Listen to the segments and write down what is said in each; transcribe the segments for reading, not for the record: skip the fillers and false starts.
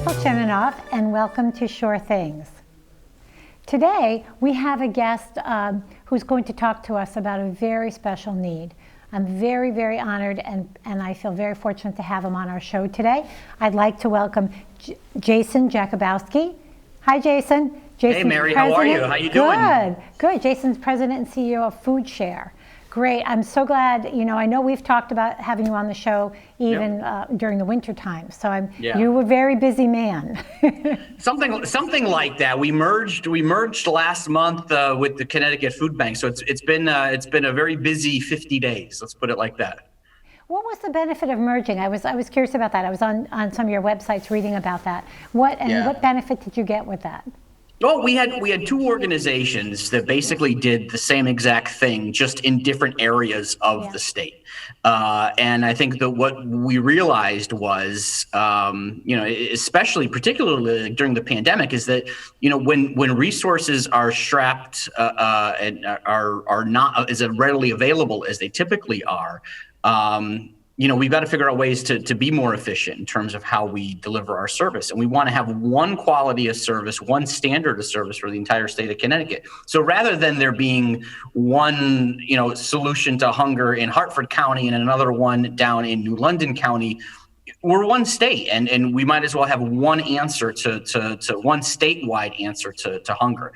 Rachel Chinanoff, and welcome to Sure Things. Today, we have a guest who's going to talk to us about a very special need. I'm very, very honored, and I feel very fortunate to have him on our show today. I'd like to welcome Jason Jakubowski. Hi, Jason. Jason's Hey, Mary, how are you? How you doing? Good, good. Jason's president and CEO of Foodshare. Great. I'm so glad. I know we've talked about having you on the show even during the winter time. So you were a very busy man. Something like that. We merged last month with the Connecticut Food Bank. So it's been a very busy 50 days. Let's put it like that. What was the benefit of merging? I was curious about that. I was on some of your websites reading about that. What benefit did you get with that? Well, we had two organizations that basically did the same exact thing, just in different areas of the state. And I think that what we realized was, especially particularly during the pandemic, is that when resources are strapped and are not as readily available as they typically are. We've got to figure out ways to be more efficient in terms of how we deliver our service. And we want to have one quality of service, one standard of service for the entire state of Connecticut. So rather than there being one, solution to hunger in Hartford County and another one down in New London County, we're one state, and we might as well have one answer to one statewide answer to hunger.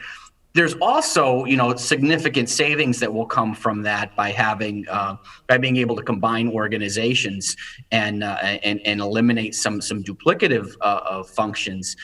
There's also, significant savings that will come from that by being able to combine organizations and eliminate some duplicative functions.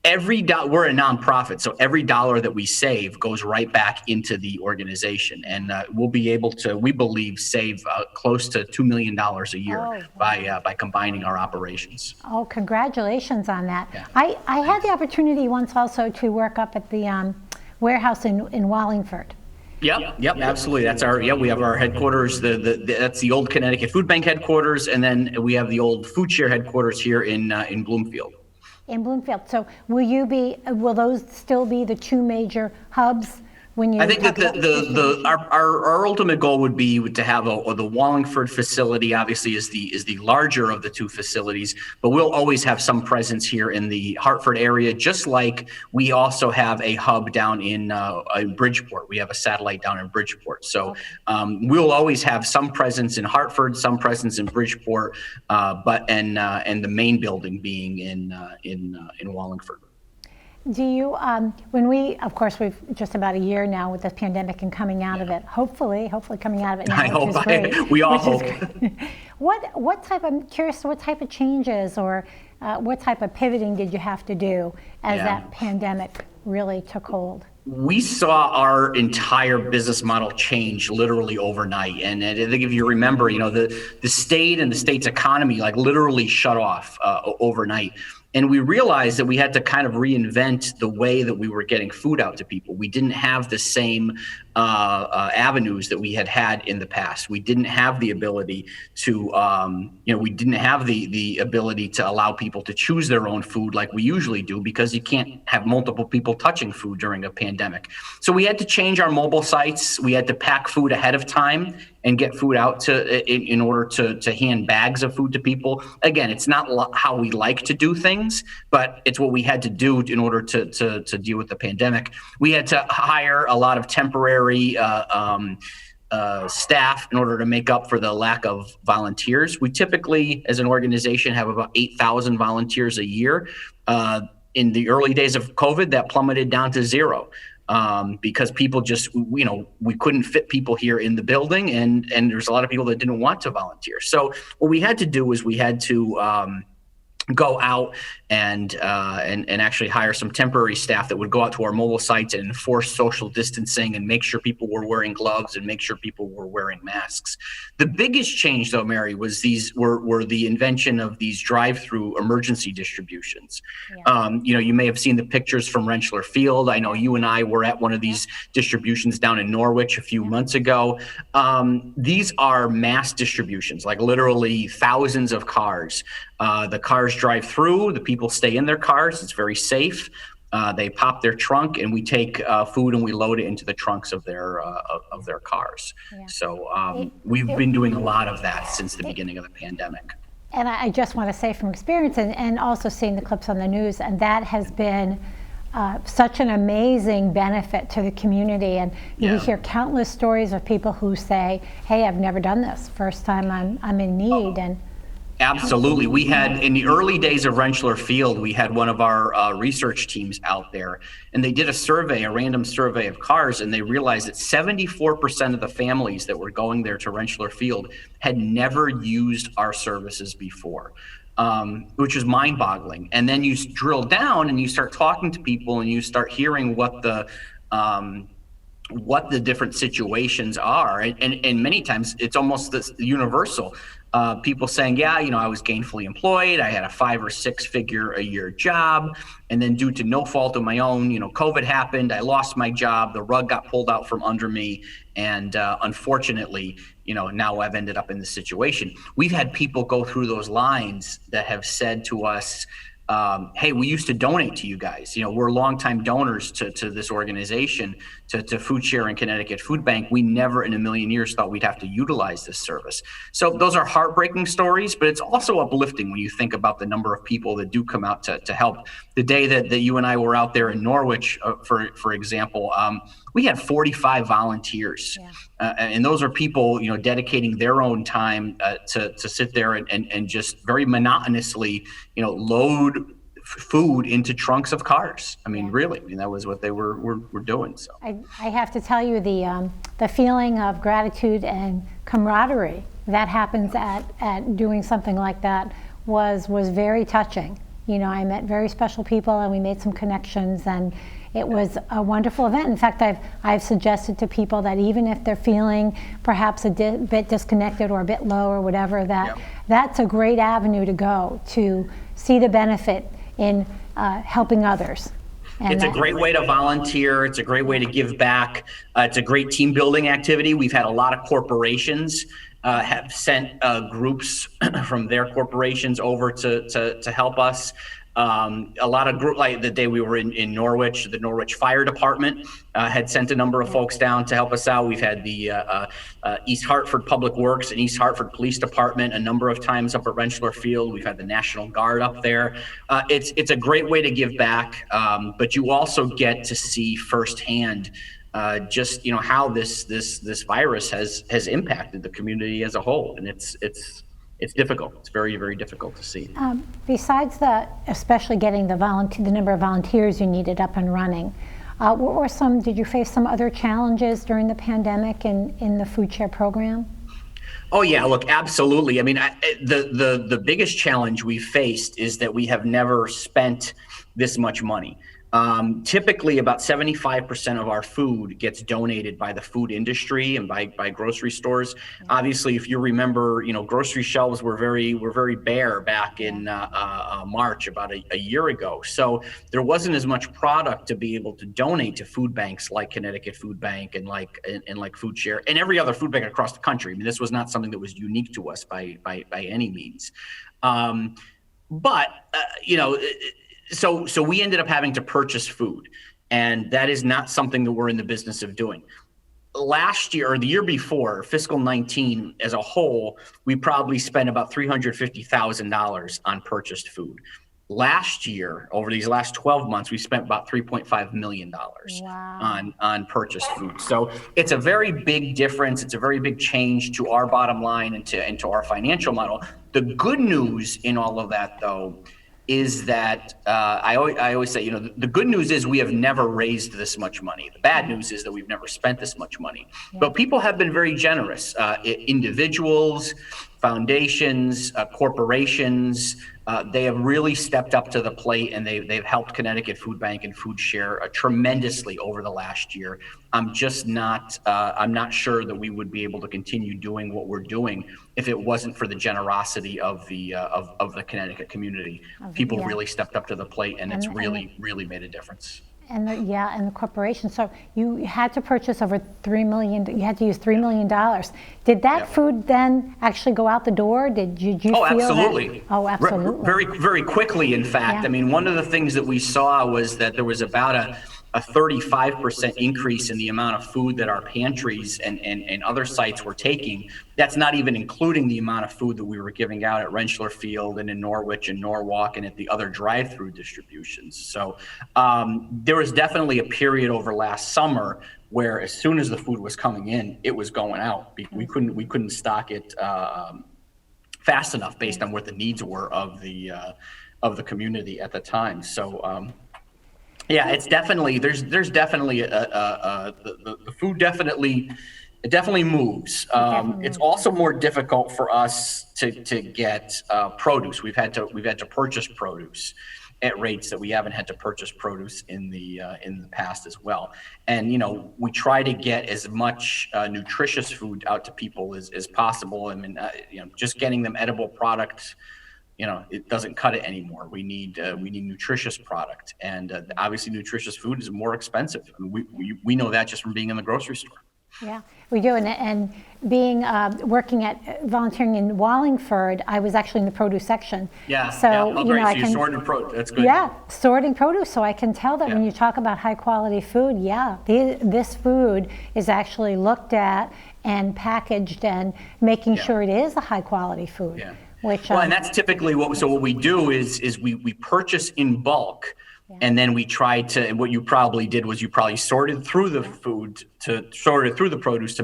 We're a nonprofit, so every dollar that we save goes right back into the organization, and we'll be able to, we believe, save close to $2 million a year by combining our operations. Oh, congratulations on that! Yeah. I had the opportunity once also to work up at the warehouse in Wallingford. Yep, absolutely. That's we have our headquarters. That's the old Connecticut Food Bank headquarters, and then we have the old Foodshare headquarters here in Bloomfield. In Bloomfield. So will those still be the two major hubs when you? I think that our ultimate goal would be to have the Wallingford facility obviously is the larger of the two facilities, but we'll always have some presence here in the Hartford area, just like we also have a hub down in Bridgeport. We have a satellite down in Bridgeport. So we'll always have some presence in Hartford, some presence in Bridgeport, and the main building being in Wallingford. Do you, of course, we've just about a year now with this pandemic and coming out of it, hopefully coming out of it now, which is great. We all hope. I'm curious, what type of changes or what type of pivoting did you have to do as that pandemic really took hold? We saw our entire business model change literally overnight. And I think if you remember, the state and the state's economy literally shut off overnight. And we realized that we had to kind of reinvent the way that we were getting food out to people. We didn't have the same avenues that we had in the past. We didn't have the ability to, the ability to allow people to choose their own food like we usually do, because you can't have multiple people touching food during a pandemic. So we had to change our mobile sites. We had to pack food ahead of time and get food out in order to hand bags of food to people. Again, it's not how we like to do things, but it's what we had to do in order to deal with the pandemic. We had to hire a lot of temporary staff in order to make up for the lack of volunteers. We typically, as an organization, have about 8,000 volunteers a year. In the early days of COVID, that plummeted down to zero. Because people just, we couldn't fit people here in the building, and there's a lot of people that didn't want to volunteer. So what we had to do was we had to go out and actually hire some temporary staff that would go out to our mobile sites and enforce social distancing and make sure people were wearing gloves and make sure people were wearing masks. The biggest change, though, Mary, was were the invention of these drive-through emergency distributions. Yeah. You may have seen the pictures from Rentschler Field. I know you and I were at one of these distributions down in Norwich a few months ago. These are mass distributions, like literally thousands of cars. The cars drive through, the people stay in their cars. It's very safe. They pop their trunk, and we take food and we load it into the trunks of their cars. Yeah. So we've been doing a lot of that since the beginning of the pandemic. And I just want to say from experience and also seeing the clips on the news, and that has been such an amazing benefit to the community. And you hear countless stories of people who say, hey, I've never done this. First time I'm in need. And absolutely. We had, in the early days of Rentschler Field, we had one of our research teams out there, and they did a survey, a random survey of cars, and they realized that 74% of the families that were going there to Rentschler Field had never used our services before, which is mind-boggling. And then you drill down and you start talking to people and you start hearing what the different situations are. And many times it's almost this universal. People saying, yeah, I was gainfully employed. I had a 5 or 6 figure a year job. And then due to no fault of my own, COVID happened. I lost my job. The rug got pulled out from under me. And unfortunately, now I've ended up in this situation. We've had people go through those lines that have said to us, hey, we used to donate to you guys. We're longtime donors to this organization, to Foodshare and Connecticut Food Bank. We never in a million years thought we'd have to utilize this service. So those are heartbreaking stories, but it's also uplifting when you think about the number of people that do come out to help. The day that you and I were out there in Norwich, for example, we had 45 volunteers. And those are people, dedicating their own time to sit there and just very monotonously, load food into trunks of cars. Really, that was what they were doing. So I have to tell you, the feeling of gratitude and camaraderie that happens at doing something like that was very touching. I met very special people and we made some connections, and it was a wonderful event. In fact, I've suggested to people that even if they're feeling perhaps a bit disconnected or a bit low or whatever, that's a great avenue to go to see the benefit in helping others. And it's a great way to volunteer. It's a great way to give back. It's a great team building activity. We've had a lot of corporations have sent groups from their corporations over to help us. A lot of group, like the day we were in Norwich, the Norwich Fire Department had sent a number of folks down to help us out. We've had the East Hartford Public Works and East Hartford Police Department a number of times up at Rentschler Field. We've had the National Guard up there. It's a great way to give back, but you also get to see firsthand just how this virus has impacted the community as a whole, and it's difficult. It's very, very difficult to see. Besides especially getting the number of volunteers you needed up and running, did you face some other challenges during the pandemic in the Foodshare program? Oh yeah, look, absolutely. The biggest challenge we faced is that we have never spent this much money. Typically, about 75% of our food gets donated by the food industry and by grocery stores. Obviously, if you remember, grocery shelves were very bare back in March, about a year ago. So there wasn't as much product to be able to donate to food banks like Connecticut Food Bank and like Foodshare and every other food bank across the country. This was not something that was unique to us by any means. So we ended up having to purchase food, and that is not something that we're in the business of doing. Last year, or the year before, fiscal 19 as a whole, we probably spent about $350,000 on purchased food. Last year, over these last 12 months, we spent about $3.5 million on purchased food. So it's a very big difference. It's a very big change to our bottom line and to our financial model. The good news in all of that, though, is that I always say, the good news is we have never raised this much money. The bad news is that we've never spent this much money. But people have been very generous. Individuals, foundations, corporations, they have really stepped up to the plate, and they've helped Connecticut Food Bank and Foodshare tremendously over the last year. I'm not sure that we would be able to continue doing what we're doing if it wasn't for the generosity of the Connecticut community. People really stepped up to the plate, and it's really made a difference. And the corporation. So you had to purchase over $3 million. You had to use $3 million. Did that food then actually go out the door? Did you feel absolutely. That? Oh, absolutely. Very, very quickly, in fact. One of the things that we saw was that there was about a 35% increase in the amount of food that our pantries and other sites were taking. That's not even including the amount of food that we were giving out at Rentschler Field and in Norwich and Norwalk and at the other drive-through distributions. So there was definitely a period over last summer where as soon as the food was coming in, it was going out. We couldn't stock it fast enough based on what the needs were of the community at the time. So yeah, it's definitely there's definitely the food definitely moves. It's also more difficult for us to get produce. We've had to purchase produce at rates that we haven't had to purchase produce in the past as well. And we try to get as much nutritious food out to people as possible. I mean, just getting them edible products, it doesn't cut it anymore. We need nutritious product, and obviously nutritious food is more expensive. I mean, we know that just from being in the grocery store. Yeah, we do, and being volunteering in Wallingford, I was actually in the produce section. Yeah. So Oh, great. So you sorted produce. That's good. Yeah, sorting produce, so I can tell that when you talk about high quality food, this food is actually looked at and packaged and making sure it is a high quality food. Yeah. And that's typically what we do is we purchase in bulk, and then we try to. And what you probably did was you probably sorted through the food sorted through the produce to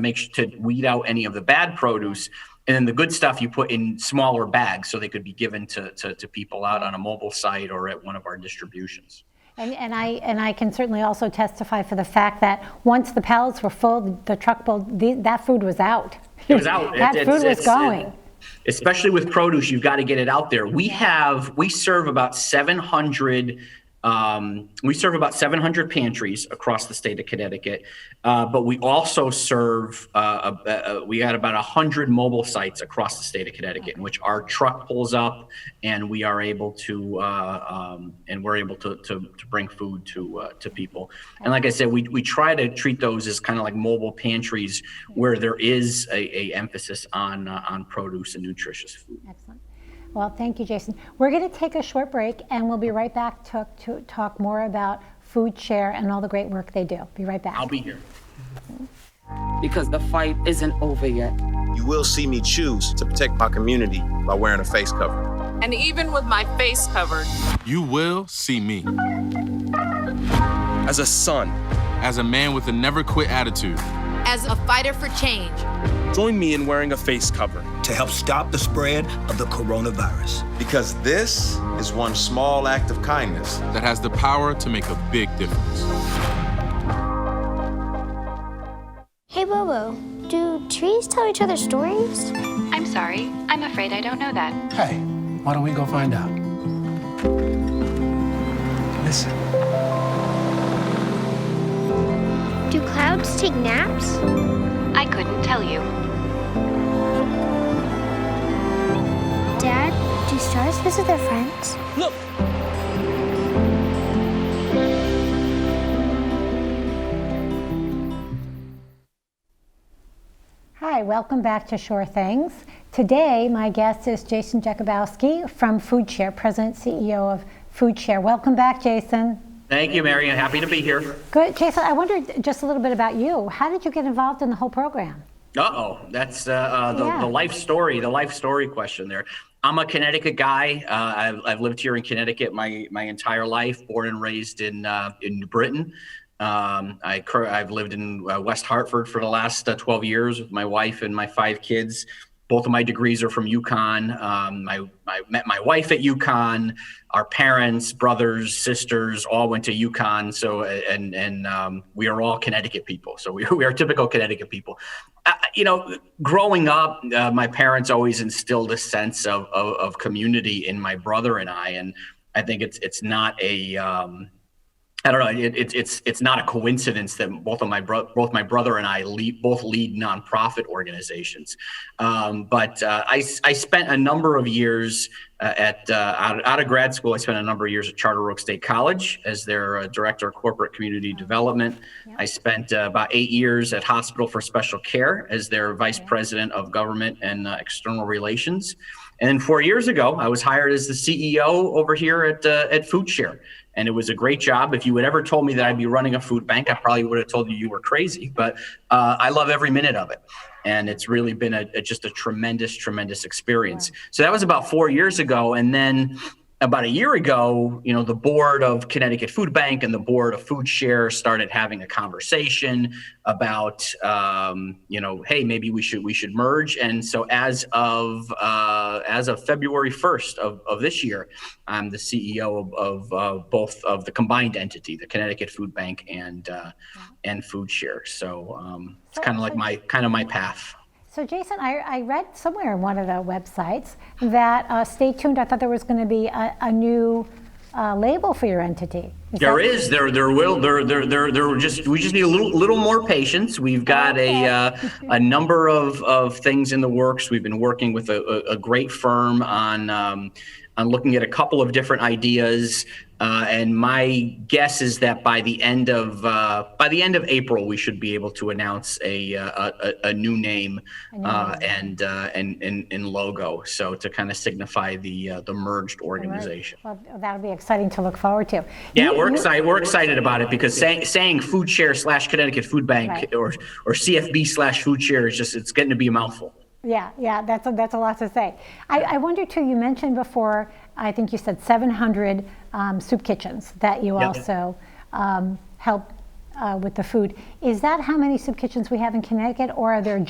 weed out any of the bad produce, and then the good stuff you put in smaller bags so they could be given to people out on a mobile site or at one of our distributions. And I can certainly also testify for the fact that once the pallets were full, the truck that food was out. It was out. That food was going. Especially with produce, you've got to get it out there. We serve about 700 pantries across the state of Connecticut, but we also serve we got about 100 mobile sites across the state of Connecticut in which our truck pulls up, and we are able to bring food to people. And like I said, we try to treat those as kind of like mobile pantries where there is a emphasis on produce and nutritious food. Excellent. Well, thank you, Jason. We're going to take a short break, and we'll be right back to talk more about Foodshare and all the great work they do. Be right back. I'll be here. Because the fight isn't over yet. You will see me choose to protect my community by wearing a face cover. And even with my face covered, you will see me. As a son. As a man with a never quit attitude. As a fighter for change. Join me in wearing a face cover. To help stop the spread of the coronavirus. Because this is one small act of kindness that has the power to make a big difference. Hey, Bobo, do trees tell each other stories? I'm sorry, I'm afraid I don't know that. Hey, why don't we go find out? Listen. Do clouds take naps? I couldn't tell you. Dad, do stars visit their friends? Look! Hi, welcome back to Sure Things. Today, my guest is Jason Jakubowski from Foodshare, President CEO of Foodshare. Welcome back, Jason. Thank you, Mary. I'm happy to be here. Good. Jason, I wondered just a little bit about you. How did you get involved in the whole program? That's the life story question there. I'm a Connecticut guy. I've lived here in Connecticut my entire life, born and raised in New Britain. I've lived in West Hartford for the last 12 years with my wife and my 5 kids. Both of my degrees are from UConn. I met my wife at UConn. Our parents, brothers, sisters, all went to UConn. So, and we are all Connecticut people. So we are typical Connecticut people. Growing up, my parents always instilled a sense of community in my brother and I. And I think it's not I don't know. It's not a coincidence that both my brother and I both lead nonprofit organizations. But I spent a number of years out of grad school. I spent a number of years at Charter Oak State College as their director of corporate community development. Yeah. I spent about 8 years at Hospital for Special Care as their vice president of government and external relations. And then 4 years ago, I was hired as the CEO over here at Foodshare. and it was a great job. If you had ever told me that I'd be running a food bank, I probably would have told you were crazy, but I love every minute of it. And it's really been just a tremendous, tremendous experience. Wow. So that was about 4 years ago. And then about a year ago, the board of Connecticut Food Bank and the board of Foodshare started having a conversation about, hey, maybe we should merge. And so as of February 1st of this year, I'm the CEO of both of the combined entity, the Connecticut Food Bank and Foodshare. So it's kind of like my path. So Jason, I read somewhere on one of the websites that, stay tuned, I thought there was going to be a new label for your entity. We just need a little more patience. We've got a number of things in the works. We've been working with a great firm on looking at a couple of different ideas. And my guess is that by the end of April, we should be able to announce a new name and logo. So to kind of signify the merged organization. Well, that'll be exciting to look forward to. Yeah, we're excited about it because saying Foodshare / Connecticut Food Bank or CFB / Foodshare it's getting to be a mouthful. Yeah, that's a lot to say. I wonder too, you mentioned before, I think you said 700 soup kitchens that you also help with the food. Is that how many soup kitchens we have in Connecticut, or are there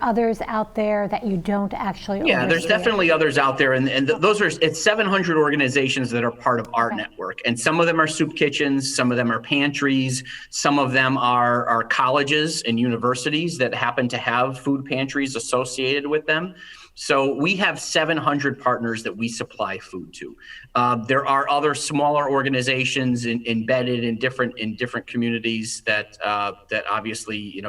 others out there that you don't actually oversee? Yeah, there's definitely others out there, and it's 700 organizations that are part of our network, and some of them are soup kitchens, some of them are pantries, some of them are colleges and universities that happen to have food pantries associated with them. So we have 700 partners that we supply food to. There are other smaller organizations embedded in different communities that obviously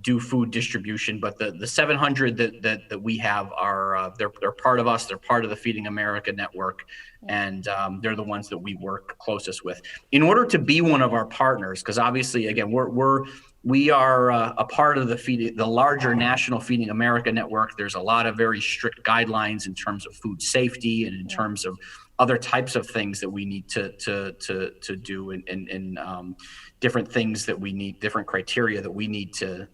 do food distribution, but the 700 that we have are they're part of us. They're part of the Feeding America network, and they're the ones that we work closest with. In order to be one of our partners, because obviously, again, we are a part of the larger national Feeding America network. There's a lot of very strict guidelines in terms of food safety and in terms of other types of things that we need to do and different things that we need, different criteria that we need to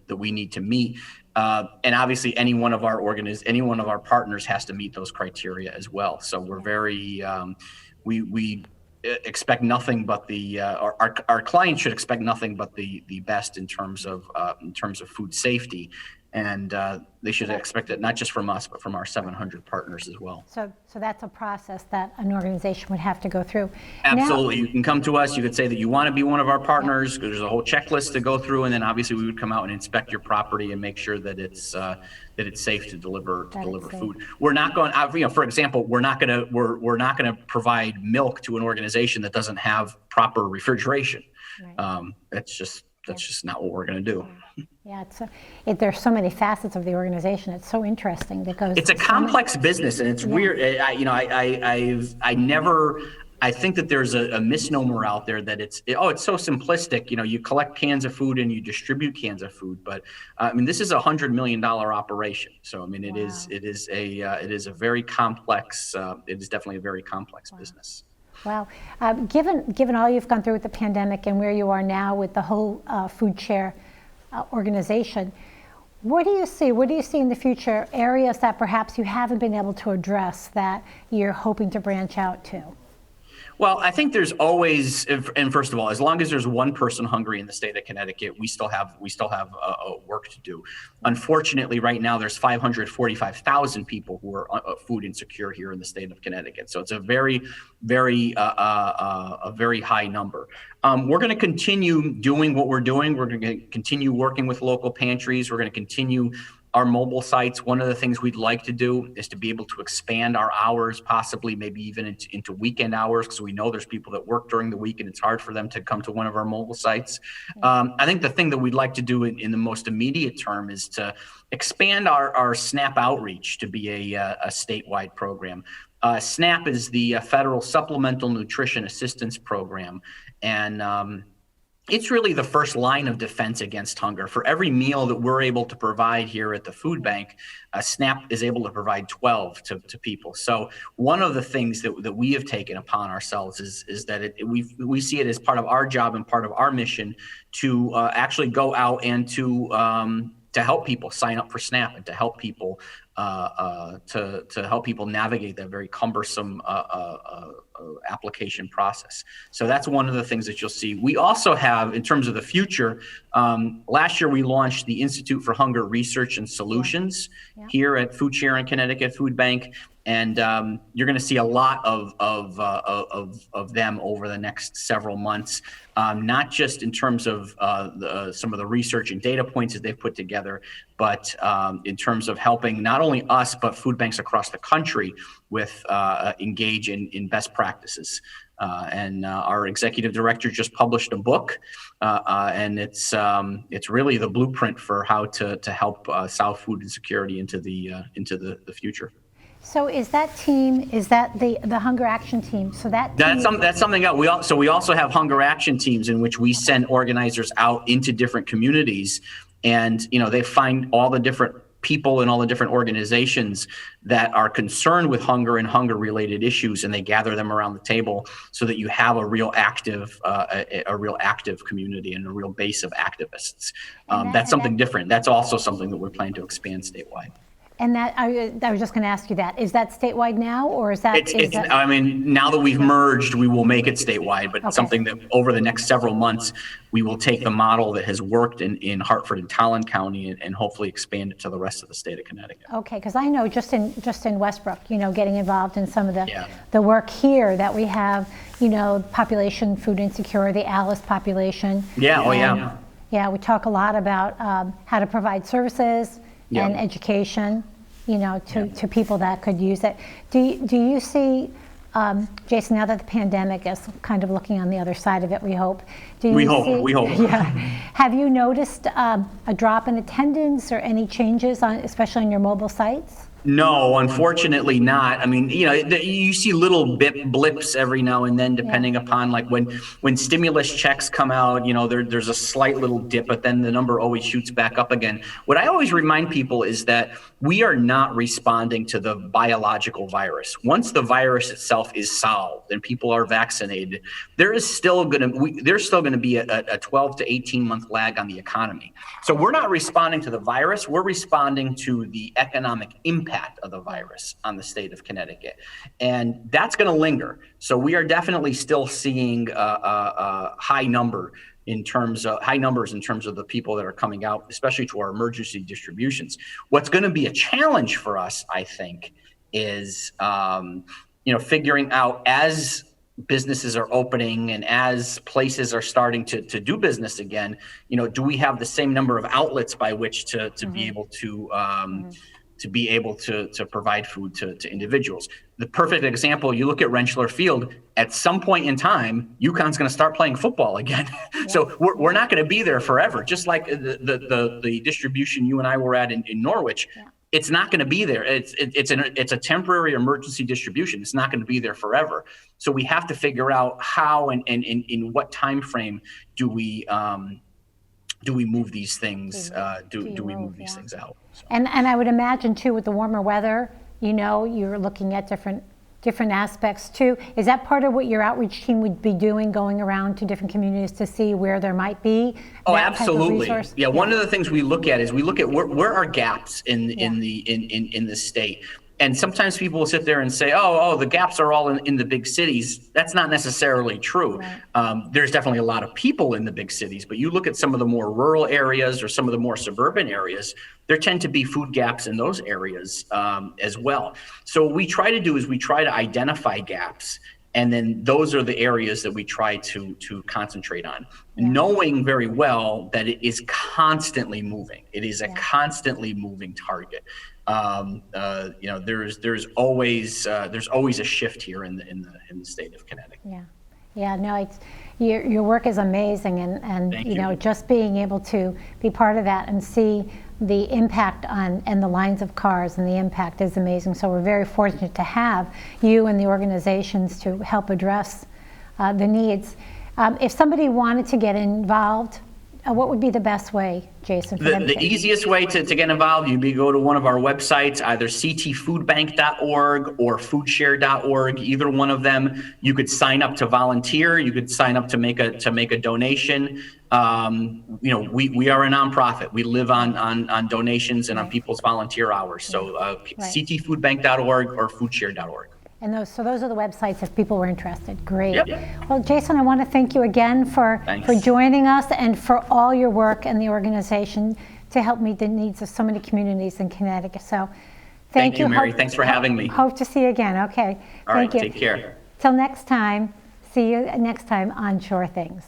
meet. And obviously any one of our partners has to meet those criteria as well. So we're very, we expect nothing but our clients should expect nothing but the best in terms of food safety. And they should expect it not just from us, but from our 700 partners as well. So that's a process that an organization would have to go through. Absolutely. You can come to us. You could say that you want to be one of our partners. There's a whole checklist to go through, and then obviously we would come out and inspect your property and make sure that it's safe to deliver food. We're not going, for example, we're not going to provide milk to an organization that doesn't have proper refrigeration. Right. That's just not what we're going to do. Yeah, there's so many facets of the organization. It's so interesting because it's a complex business, and it's weird. I think that there's a misnomer out there that it's so simplistic. You collect cans of food and you distribute cans of food, but this is $100 million operation. So it is a very complex. It is definitely a very complex business. Wow. Given all you've gone through with the pandemic and where you are now with the whole Foodshare organization, what do you see in the future, areas that perhaps you haven't been able to address that you're hoping to branch out to? Well, I think there's always, and first of all, as long as there's one person hungry in the state of Connecticut, we still have work to do. Unfortunately, right now there's 545,000 people who are food insecure here in the state of Connecticut. So it's a very, very high number. We're going to continue doing what we're doing. We're going to continue working with local pantries. We're going to continue our mobile sites. One of the things we'd like to do is to be able to expand our hours, possibly maybe even into weekend hours, because we know there's people that work during the week and it's hard for them to come to one of our mobile sites. I think the thing that we'd like to do in the most immediate term is to expand our SNAP outreach to be a statewide program. SNAP is the Federal Supplemental Nutrition Assistance Program, and it's really the first line of defense against hunger. For every meal that we're able to provide here at the food bank, SNAP is able to provide 12 to people. So one of the things that we have taken upon ourselves is that we see it as part of our job and part of our mission to actually go out and to help people sign up for SNAP and to help people navigate that very cumbersome application process. So that's one of the things that you'll see. We also have, in terms of the future, last year we launched the Institute for Hunger Research and Solutions here at Foodshare and Connecticut Food Bank. And you're going to see a lot of them over the next several months, not just in terms of some of the research and data points that they've put together, but in terms of helping not only us, but food banks across the country with engage in best practices. And our executive director just published a book, and it's really the blueprint for how to help solve food insecurity into the future. So is that team, is that the Hunger Action Team? So that's something else. We also have Hunger Action Teams in which we send organizers out into different communities, and they find all the different people and all the different organizations that are concerned with hunger and hunger related issues, and they gather them around the table so that you have a real active community and a real base of activists. That's something different. That's also something that we're planning to expand statewide. And that I was just going to ask you that. Is that statewide now, or is that? I mean, now that we've merged, we will make it statewide, but something that over the next several months, we will take the model that has worked in Hartford and Talon County and hopefully expand it to the rest of the state of Connecticut. Okay, because I know just in Westbrook, getting involved in some of the work here that we have, population food insecure, the ALICE population. Yeah, Yeah, we talk a lot about how to provide services. And education, to people that could use it. Do you see, Jason, now that the pandemic is kind of looking on the other side of it, we hope. We hope. Yeah. Have you noticed a drop in attendance or any changes, especially on your mobile sites? No, unfortunately not. I mean, you see little blips every now and then, depending upon like when stimulus checks come out, there's a slight little dip, but then the number always shoots back up again. What I always remind people is that we are not responding to the biological virus. Once the virus itself is solved and people are vaccinated, there's still going to be a 12 to 18 month lag on the economy. So we're not responding to the virus. We're responding to the economic impact of the virus on the state of Connecticut, and that's going to linger. So we are definitely still seeing a high numbers in terms of the people that are coming out, especially to our emergency distributions. What's going to be a challenge for us, I think, is figuring out as businesses are opening and as places are starting to do business again, do we have the same number of outlets by which to be able to provide food to individuals. The perfect example, you look at Rentschler Field, at some point in time, UConn's going to start playing football again. Yeah. So we're not going to be there forever. Just like the distribution you and I were at in Norwich, it's not going to be there. It's a temporary emergency distribution. It's not going to be there forever. So we have to figure out how and in what time frame do we move these things? Do we move these things out? So. And I would imagine too, with the warmer weather, you're looking at different aspects too. Is that part of what your outreach team would be doing, going around to different communities to see where there might be? Oh, absolutely. Yeah. One of the things we look at is where are gaps in the state. And sometimes people will sit there and say, oh, the gaps are all in the big cities. That's not necessarily true. Right. There's definitely a lot of people in the big cities, but you look at some of the more rural areas or some of the more suburban areas, there tend to be food gaps in those areas as well. So what we try to do is we try to identify gaps, and then those are the areas that we try to concentrate on, knowing very well that it is constantly moving. It is a constantly moving target. There's always a shift here in the state of Connecticut. No, your work is amazing, and just being able to be part of that and see the impact and the lines of cars and the impact is amazing. So we're very fortunate to have you and the organizations to help address the needs. If somebody wanted to get involved, what would be the best way, Jason, for them The to? easiest way to get involved, you'd be go to one of our websites, either ctfoodbank.org or foodshare.org, either one of them. You could sign up to volunteer. You could sign up to make a donation. We are a nonprofit. We live on donations and on people's volunteer hours. So ctfoodbank.org or foodshare.org. And those are the websites if people were interested. Great. Yep. Well, Jason, I want to thank you again for joining us and for all your work and the organization to help meet the needs of so many communities in Connecticut. So thank you, Mary. Thanks for having me. Hope to see you again. Okay. All right. Thank you. Take care. Till next time. See you next time on Sure Things.